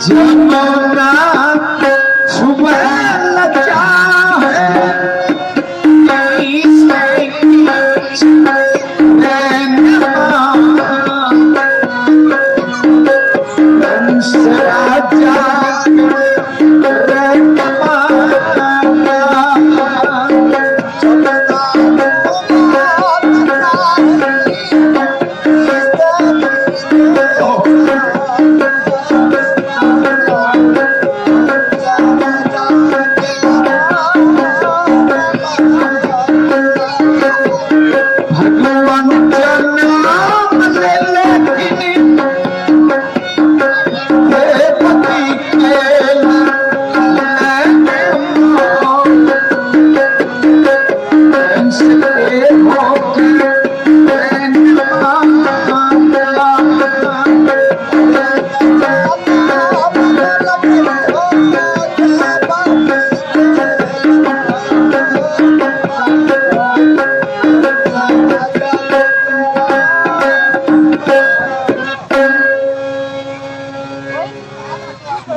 जमुना सुबह लचा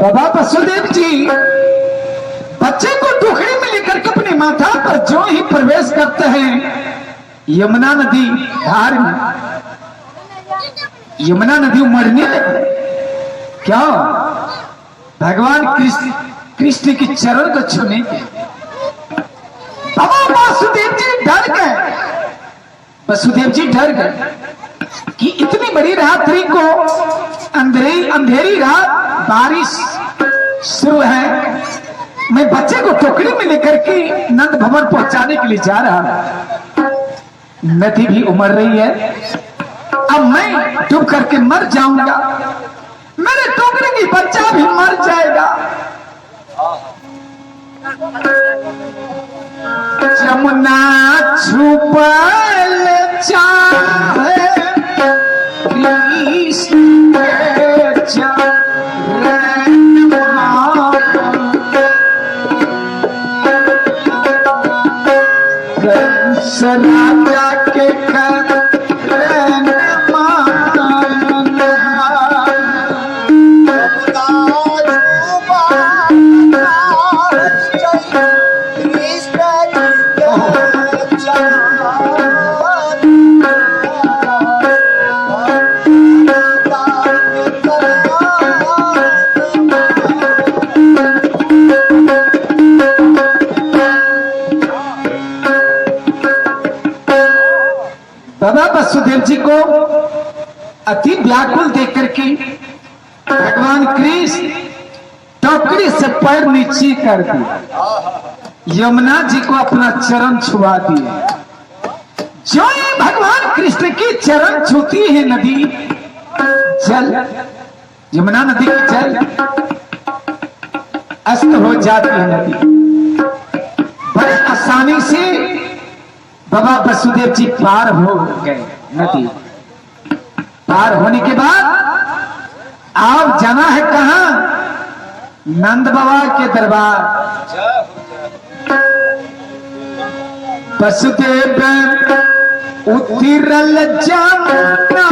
बाबा वसुदेव जी बच्चे को टोकरी में लेकर के अपने माथा पर जो ही प्रवेश करते हैं यमुना नदी धार में यमुना नदी उमड़ने लगी। क्या भगवान कृष्ण के चरण को छूने के बाबा वासुदेव जी डर गए। वसुदेव जी डर गए कि इतनी बड़ी रात्रि को अंधेरी रात बारिश शुरू है, मैं बच्चे को टोकरी में लेकर के नंद भवन पहुंचाने के लिए जा रहा हूं। नदी भी उमड़ रही है, अब मैं डूब करके मर जाऊंगा, मेरे टोकरी की बच्चा भी मर जाएगा। जमुना छुपल चाहे कृष्ण के चरण राजा के करण बाबा वसुदेव जी को अति व्याकुल देख करके भगवान कृष्ण टोकरी से पैर नीचे कर दिए, यमुना जी को अपना चरण छुआ दिए। जो ही भगवान कृष्ण की चरण छूती है नदी, जल यमुना नदी की जल अस्त हो जाती है। नदी बड़े आसानी से बाबा वसुदेव जी पार हो गए। नदी पार होने के बाद आप जाना है कहां? नंद बाबा के दरबार। वसुदेव उतिरल जमुना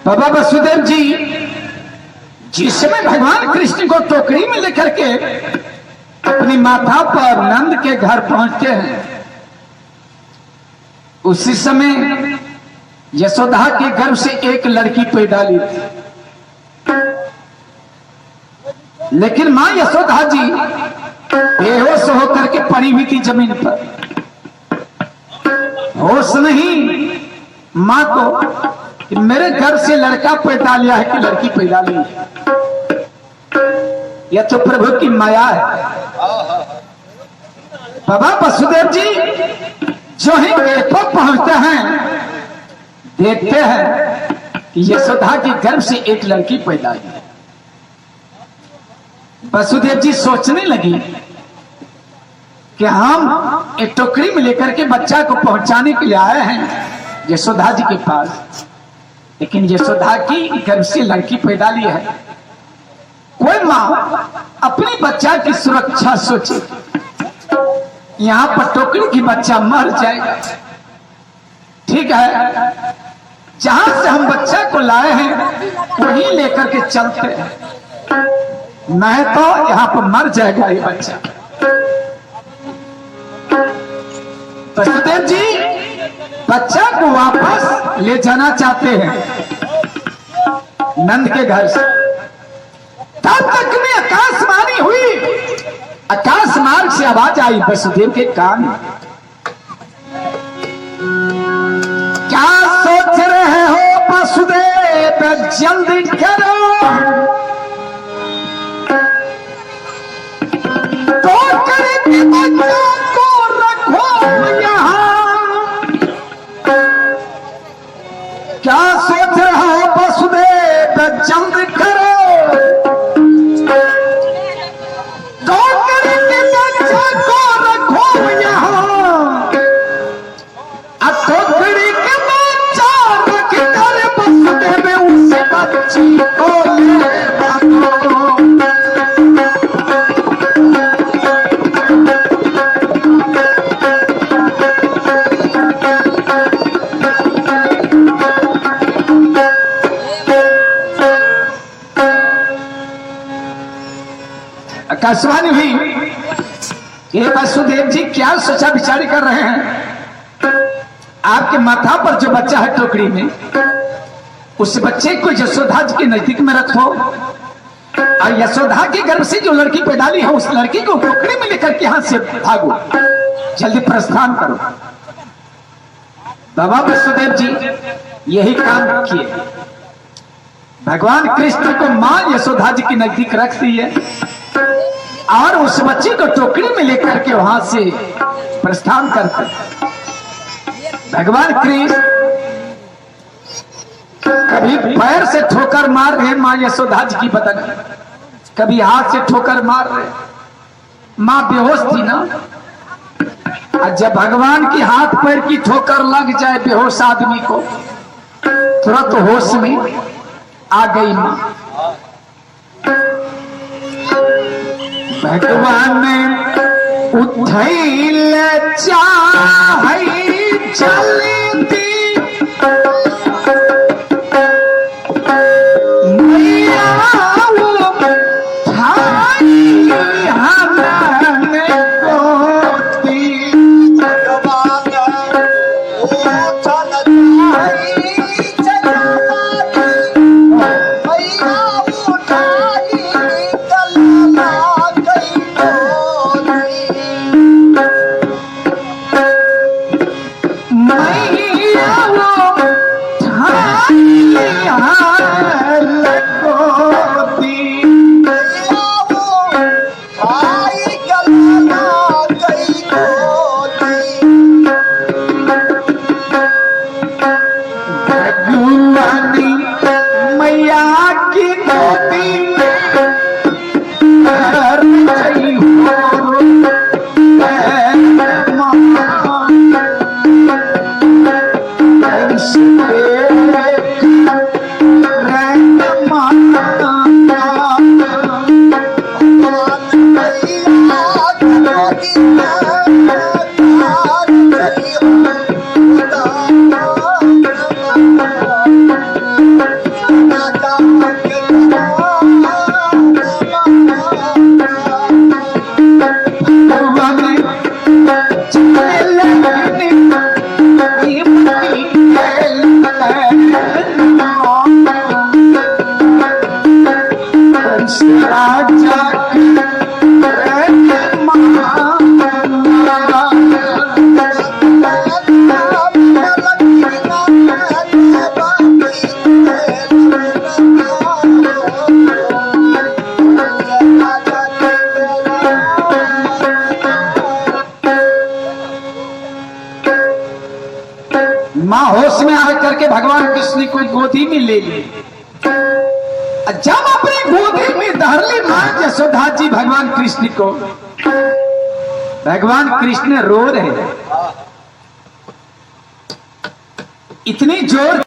बाबा वसुदेव जी जिस समय भगवान कृष्ण को टोकरी में लेकर के अपनी माता पर नंद के घर पहुंचते हैं, उसी समय यशोदा के गर्भ से एक लड़की पैदा ली थी। लेकिन मां यशोदा जी बेहोश होकर के पड़ी हुई थी जमीन पर। होश नहीं मां को कि मेरे घर से लड़का पैदा लिया है कि लड़की पैदा ली है। यह तो प्रभु की माया है। बाबा वसुदेव जी जो ही गेट पर पहुंचते हैं, देखते हैं कि यशोदा के गर्भ से एक लड़की पैदा हुई है। वसुदेव जी सोचने लगी कि हम एक टोकरी में लेकर के बच्चा को पहुंचाने के लिए आए हैं यशोदा जी के पास, लेकिन यशोदा की गर्भ से लड़की पैदा ली है। कोई माँ अपने बच्चा की सुरक्षा सोचे, यहाँ पर टोकरी की बच्चा मर जाएगा, ठीक है, जहां से हम बच्चा को लाए हैं वहीं लेकर के चलते हैं, नहीं तो यहाँ पर मर जाएगा ये बच्चा। वसुदेव जी बच्चा को वापस ले जाना चाहते हैं नंद के घर से। तब तक में आकाशवाणी हुई, आकाश मार्ग से आवाज आई वसुदेव के कान में। क्या सोच रहे हो वसुदेव, जल्दी करो, तो करके बच्चा को रखो यहाँ। क्या सोच रहे हो वसुदेव, जल्दी करो, तो करके बच्चा को रखो यहाँ। टोकरी के बच्चा रख कर वसुदेव उस बच्ची को ले भागो। आकाशवाणी हुई कि वसुदेव जी क्या सोचा विचार कर रहे हैं। आपके माथा पर जो बच्चा है टोकरी में, उस बच्चे को यशोदा जी के नजदीक में रखो, और यशोदा के गर्भ से जो लड़की पैदा ली है उस लड़की को टोकरी में लेकर के यहां से भागो, जल्दी प्रस्थान करो। बाबा वसुदेव जी यही काम किए। भगवान कृष्ण को मां यशोदा जी के नजदीक रख दिए और उस बच्चे को टोकरी में लेकर के वहां से प्रस्थान करते। भगवान कृष्ण कभी पैर से ठोकर मार रहे मां यशोदा जी की बदन, कभी हाथ से ठोकर मार रहे। मां बेहोश थी ना, और जब भगवान की हाथ पैर की ठोकर लग जाए बेहोश आदमी को, तुरंत होश में आ गई मां। भगवान उठैल चाहै जल्दी मैया उठाई हनन गोती। भगवान उठल चाहै जल्दी मैया उठाई गला गई गोती। मैया में ले ली। जब अपनी गोदी में धर ली मां यशोदा जी भगवान कृष्ण को, भगवान कृष्ण रो रहे, इतनी जोर